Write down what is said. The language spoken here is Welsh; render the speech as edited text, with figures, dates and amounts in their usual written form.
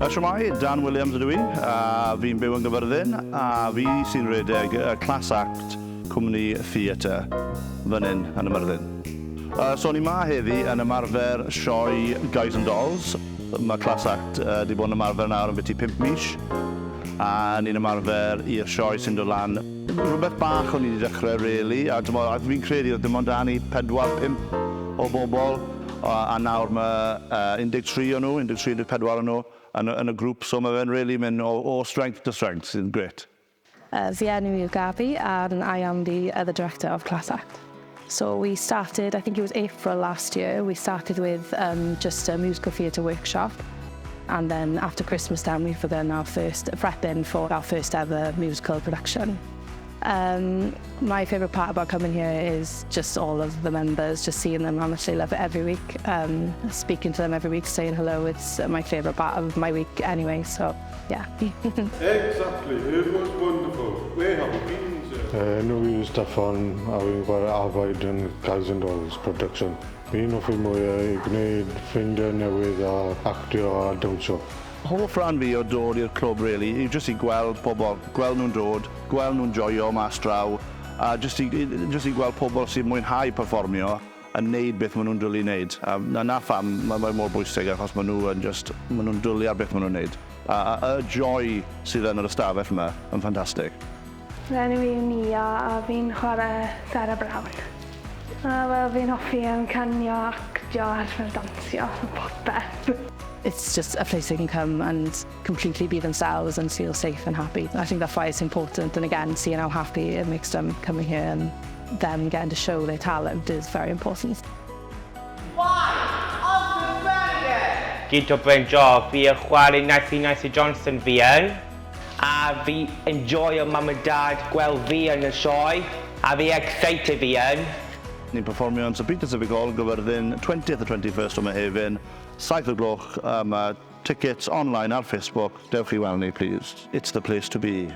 Siwmai, Dan Williams ydw i. Fi'n byw yn Gyfyrddin a fi sy'n redeg y Class Act Cwmni Theatr fan hyn yn Ymyrddin. So ni ma heddi yn ymarfer sioe Guys and Dolls. Mae Class Act wedi bod yn ymarfer nawr yn biti 5 mis. A ni'n ymarfer i'r sioe sy'n dod lan. Rhywbeth bach o'n i wedi dechrau, really. A fi'n credu oedd dim ond dan i 4-5 o bobl. A nawr mae 13 o nhw, 13-14 o nhw yn y grŵp. So mae fe'n really mynd o strength to strength, sy'n great. Fi enw yw Gabi and I am the other director of Class Act. So we started, I think it was April last year, we started with just a musical theatre workshop. And then after Christmas time, we've begun our first prep-in for our first ever musical production. My favourite part about coming here is just all of the members, just seeing them, how much they love it every week. Speaking to them every week, saying hello, it's my favourite part of my week anyway, so yeah. Exactly, it was wonderful. Where have you been, sir? No, we used to fun, fi'n gweld arfaid yn Guys and Dolls production. Fi'n hoffi mwy i gwneud ffrindiau newydd a actio a dawnsio. Hoff rhan fi o dod i'r clwb, really, yw jyst i gweld pobl, gweld nhw'n dod, gweld nhw'n joio mas draw, a jyst i gweld pobl sy'n mwynhau perfformio a wneud beth maen nhw'n dwlu wneud. Na pham, mae'n mor bwysig achos maen nhw'n dwlu ar beth maen nhw'n wneud. A y joy sydd yn yr ystafell yma yn ffantastig. Enw i yw Nia a fi'n chwarae Sarah Brown. Fi'n hoffi canio, actio a dansio, popeth. It's just a place they can come and completely be themselves and feel safe and happy. I think that's why it's important, and again, seeing how happy it makes them coming here and them getting to show their talent is very important. Gyda Bryn Job, fi yn chwarae Nancy Johnson fi yn. A fi enjoy o mam a dad gweld fi yn y sioe. A fi excited fi yn. Ni'n perfformio yn St Peters y Bigol, Gyfyrddin, 20th a 21st o Mehefin, 7 o gloch, tickets online ar Facebook. Dewch i weld ni, please. It's the place to be.